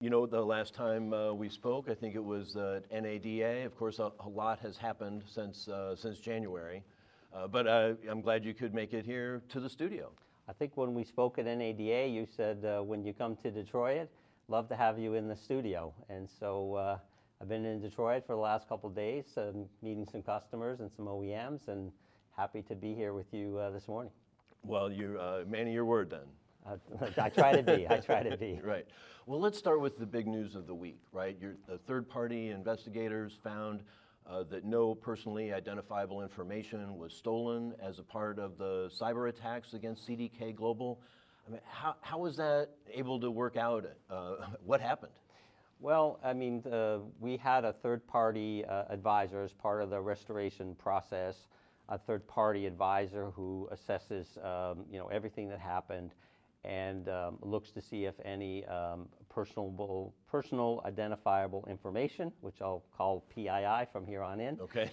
You know, the last time we spoke, I think it was at NADA. Of course, a lot has happened since January, but I'm glad you could make it here to the studio. I think when we spoke at NADA, you said when you come to Detroit, love to have you in the studio. And so I've been in Detroit for the last couple of days, meeting some customers and some OEMs, and happy to be here with you this morning. Well, you're man of your word then. I try to be. I try to be. Right. Well, let's start with the big news of the week, right? The third-party investigators found that no personally identifiable information was stolen as a part of the cyber attacks against CDK Global. I mean, how was that able to work out? What happened? Well, I mean, we had a third-party advisor as part of the restoration process, a third-party advisor who assesses, everything that happened and looks to see if any personal identifiable information, which I'll call PII from here on in, okay.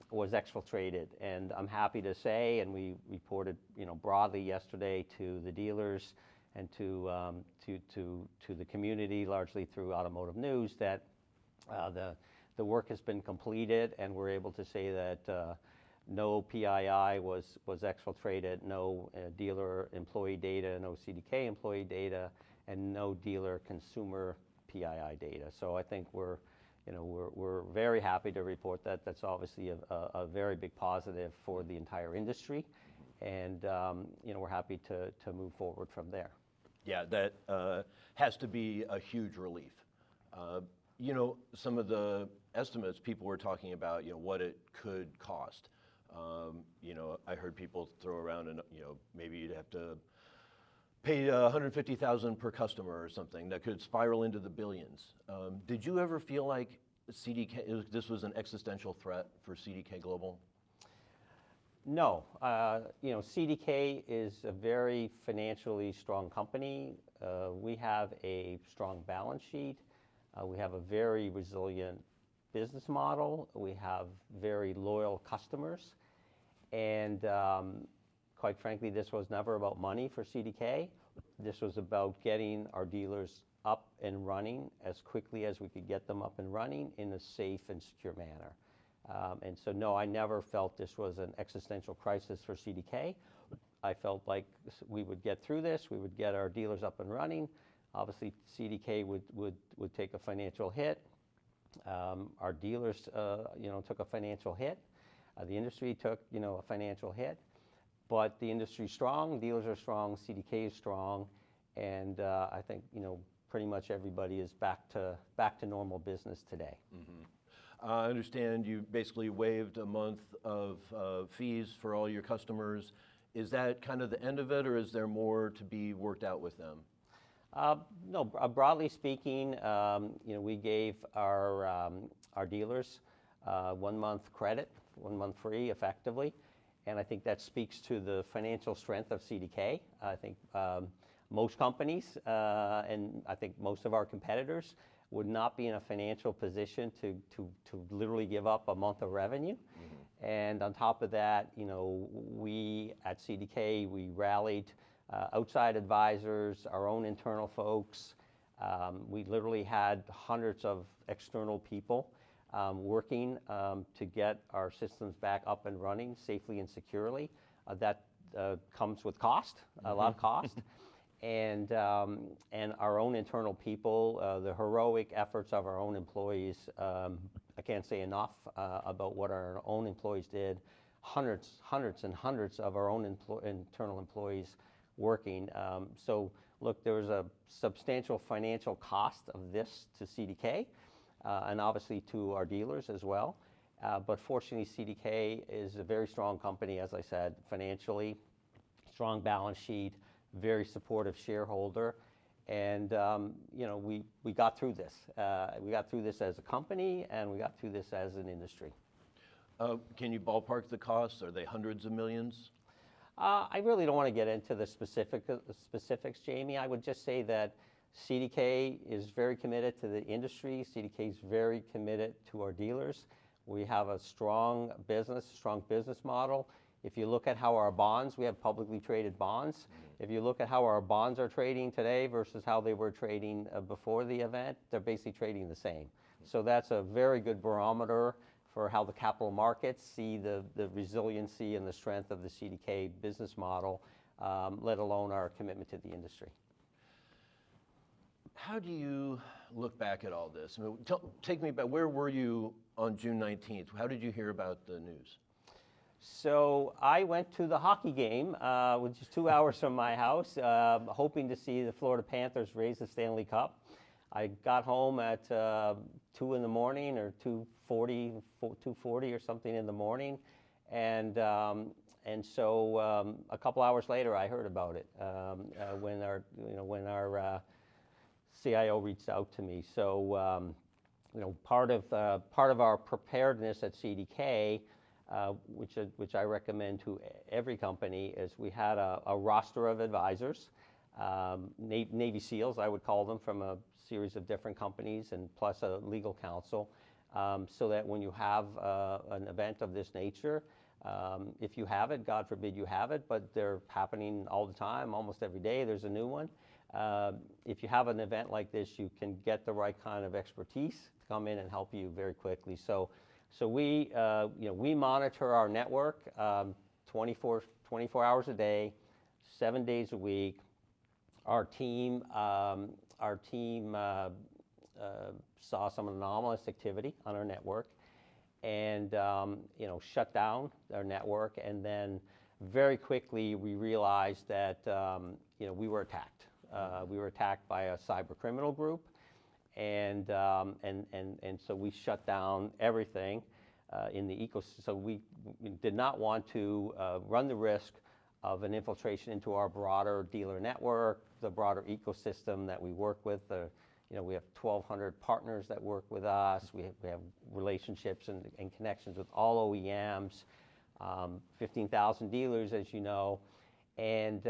was exfiltrated. And I'm happy to say, and we reported, broadly yesterday to the dealers and to the community, largely through Automotive News, that the work has been completed, and we're able to say that no PII was exfiltrated, no dealer employee data, no CDK employee data, and no dealer consumer PII data. So I think we're very happy to report that. That's obviously a very big positive for the entire industry, and we're happy to move forward from there. Yeah, that has to be a huge relief. Some of the estimates people were talking about, what it could cost. I heard people throw around, and maybe you'd have to pay $150,000 per customer or something that could spiral into the billions. Did you ever feel like this was an existential threat for CDK Global? No. CDK is a very financially strong company. We have a strong balance sheet. We have a very resilient business model. We have very loyal customers. And quite frankly, this was never about money for CDK. This was about getting our dealers up and running as quickly as we could get them up and running in a safe and secure manner. And so, no, I never felt this was an existential crisis for CDK. I felt like we would get through this. We would get our dealers up and running. Obviously, CDK would take a financial hit. Our dealers, took a financial hit. The industry took, a financial hit. But the industry's strong, dealers are strong, CDK is strong, and I think, pretty much everybody is back to normal business today. Mm-hmm. I understand you basically waived a month of fees for all your customers. Is that kind of the end of it, or is there more to be worked out with them? No, broadly speaking, we gave our dealers 1 month credit, 1 month free effectively, and I think that speaks to the financial strength of CDK. I think most companies, and I think most of our competitors, would not be in a financial position to literally give up a month of revenue. Mm-hmm. And on top of that, we at CDK, we rallied outside advisors, our own internal folks. We literally had hundreds of external people working to get our systems back up and running safely and securely. That comes with cost, a lot of cost. And our own internal people, the heroic efforts of our own employees, I can't say enough about what our own employees did. Hundreds and hundreds of our own internal employees working. So look, there was a substantial financial cost of this to CDK, and obviously to our dealers as well. But fortunately, CDK is a very strong company, as I said, financially, strong balance sheet, very supportive shareholder, and we got through this. We got through this as a company, and we got through this as an industry. Can you ballpark the costs? Are they hundreds of millions? I really don't want to get into the specifics, Jamie. I would just say that CDK is very committed to the industry. CDK is very committed to our dealers. We have a strong business model, If you look at how our bonds, we have publicly traded bonds. If you look at how our bonds are trading today versus how they were trading before the event, they're basically trading the same. So that's a very good barometer for how the capital markets see the resiliency and the strength of the CDK business model, let alone our commitment to the industry. How do you look back at all this? I mean, take me back. Where were you on June 19th? How did you hear about the news? So I went to the hockey game, which is 2 hours from my house, hoping to see the Florida Panthers raise the Stanley Cup. I got home at 2 in the morning or 2:40 or something in the morning, and so a couple hours later I heard about it when our CIO reached out to me. So part of our preparedness at CDK. Which I recommend to every company, is we had a roster of advisors, Navy SEALs, I would call them, from a series of different companies, and plus a legal counsel, so that when you have an event of this nature, if you have it, God forbid you have it, but they're happening all the time, almost every day there's a new one. If you have an event like this, you can get the right kind of expertise to come in and help you very quickly. So we monitor our network 24 hours a day, 7 days a week. Our team saw some anomalous activity on our network, and shut down our network. And then very quickly we realized that we were attacked. We were attacked by a cyber criminal group. And so we shut down everything in the ecosystem. So we did not want to run the risk of an infiltration into our broader dealer network, the broader ecosystem that we work with. We have 1,200 partners that work with us. We have relationships and connections with all OEMs, 15,000 dealers, as you know. And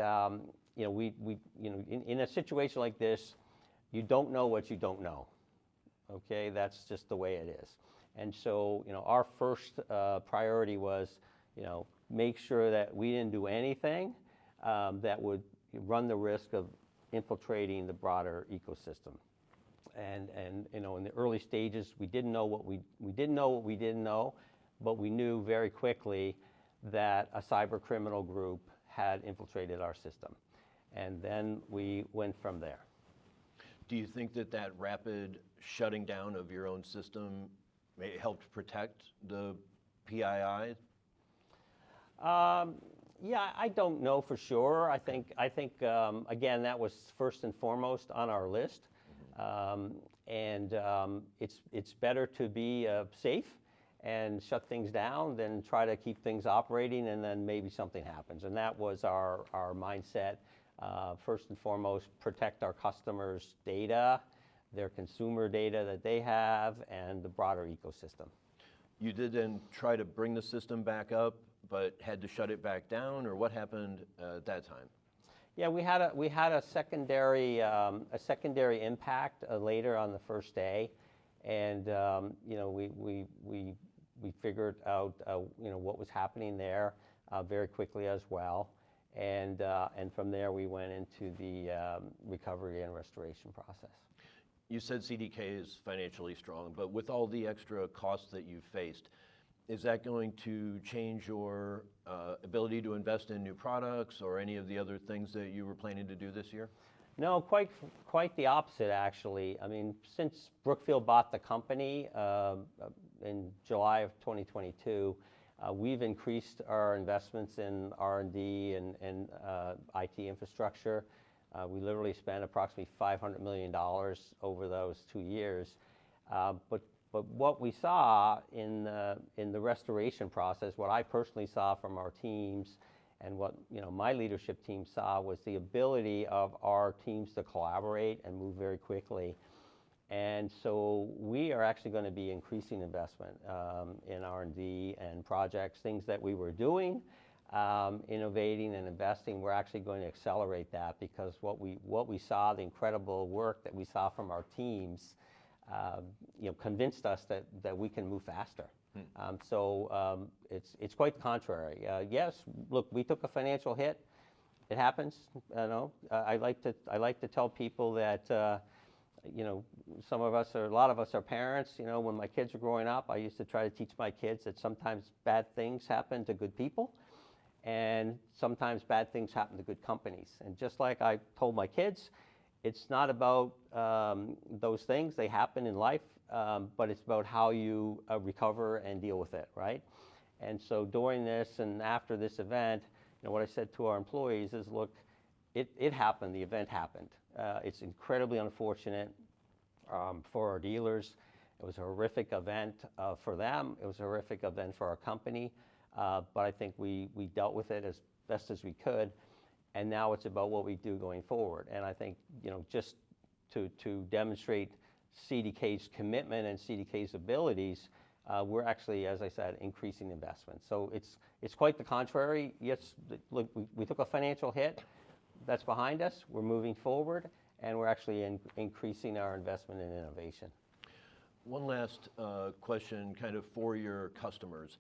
in a situation like this, you don't know what you don't know, okay? That's just the way it is. And so, our first priority was, make sure that we didn't do anything that would run the risk of infiltrating the broader ecosystem. And in the early stages, we didn't know what we didn't know, but we knew very quickly that a cyber criminal group had infiltrated our system. And then we went from there. Do you think that rapid shutting down of your own system helped protect the PII? Yeah, I don't know for sure. I think again, that was first and foremost on our list. It's better to be safe and shut things down than try to keep things operating and then maybe something happens. And that was our mindset. First and foremost, protect our customers' data, their consumer data that they have, and the broader ecosystem. You did then try to bring the system back up, but had to shut it back down, or what happened at that time? Yeah, we had a secondary impact later on the first day, and we figured out what was happening there very quickly as well. And from there, we went into the recovery and restoration process. You said CDK is financially strong, but with all the extra costs that you've faced, is that going to change your ability to invest in new products or any of the other things that you were planning to do this year? No, quite the opposite, actually. I mean, since Brookfield bought the company in July of 2022, we've increased our investments in R&D and IT infrastructure. We literally spent approximately $500 million over those 2 years. But what we saw in the restoration process, what I personally saw from our teams, and what my leadership team saw, was the ability of our teams to collaborate and move very quickly. And so we are actually going to be increasing investment in R&D and projects, things that we were doing, innovating and investing. We're actually going to accelerate that, because what we saw, the incredible work that we saw from our teams, convinced us that we can move faster. It's quite the contrary. Yes, look, we took a financial hit. It happens. I like to tell people that a lot of us are parents. When my kids were growing up, I used to try to teach my kids that sometimes bad things happen to good people, and sometimes bad things happen to good companies. And just like I told my kids, it's not about those things. They happen in life, but it's about how you recover and deal with it, right? And so during this and after this event, what I said to our employees is, look, it happened. The event happened. It's incredibly unfortunate for our dealers. It was a horrific event for them. It was a horrific event for our company. But I think we dealt with it as best as we could. And now it's about what we do going forward. And I think, just to demonstrate CDK's commitment and CDK's abilities, we're actually, as I said, increasing investment. So it's quite the contrary. Yes, look, we took a financial hit. That's behind us. We're moving forward, and we're actually increasing our investment in innovation. One last question kind of for your customers.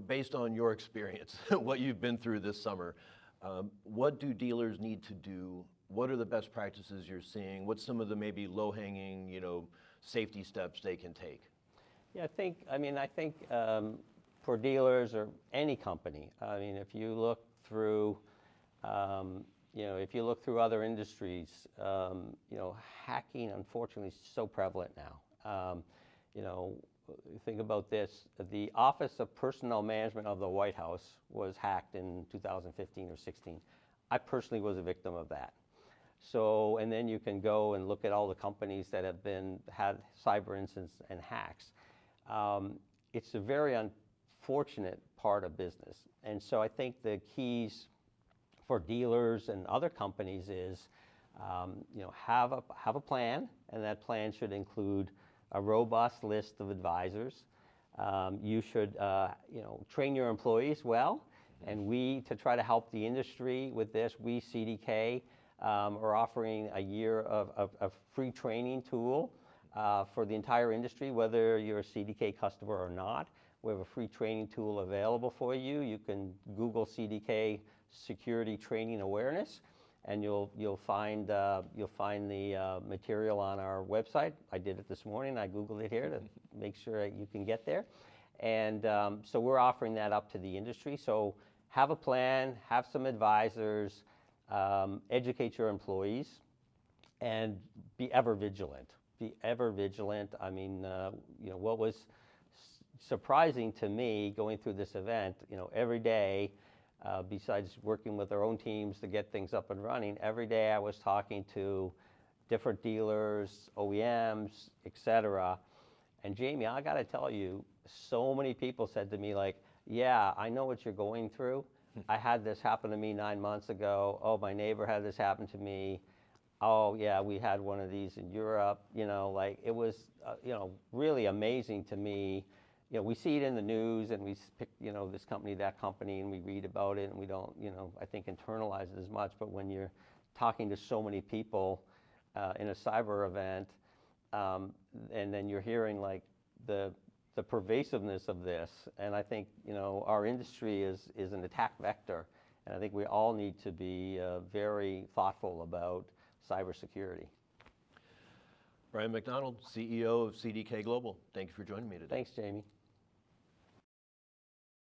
Based on your experience, what you've been through this summer, what do dealers need to do? What are the best practices you're seeing? What's some of the maybe low-hanging, safety steps they can take? Yeah, I think for dealers or any company, if you look through, other industries, hacking unfortunately is so prevalent now. Think about this, the Office of Personnel Management of the White House was hacked in 2015 or 16. I personally was a victim of that. So, and then you can go and look at all the companies that have had cyber incidents and hacks. It's a very unfortunate part of business. And so I think the keys for dealers and other companies is, have a plan, and that plan should include a robust list of advisors. You should, train your employees well, and to try to help the industry with this, we, CDK, are offering a year of free training tool for the entire industry, whether you're a CDK customer or not. We have a free training tool available for you. You can Google CDK Security Training Awareness, and you'll find the material on our website. I did it this morning. I Googled it here to make sure that you can get there. And so we're offering that up to the industry. So have a plan, have some advisors, educate your employees, and be ever vigilant. Be ever vigilant. What was surprising to me going through this event, every day, besides working with our own teams to get things up and running, every day I was talking to different dealers, OEMs, etc. And Jamie, I got to tell you, so many people said to me like, yeah, I know what you're going through. I had this happen to me 9 months ago. Oh, my neighbor had this happen to me. Oh, yeah, we had one of these in Europe. It was, really amazing to me. We see it in the news, and we pick, this company, that company, and we read about it, and we don't, I think internalize it as much. But when you're talking to so many people in a cyber event, and then you're hearing like the pervasiveness of this, and I think, our industry is an attack vector, and I think we all need to be very thoughtful about cybersecurity. Brian MacDonald, CEO of CDK Global. Thank you for joining me today. Thanks, Jamie.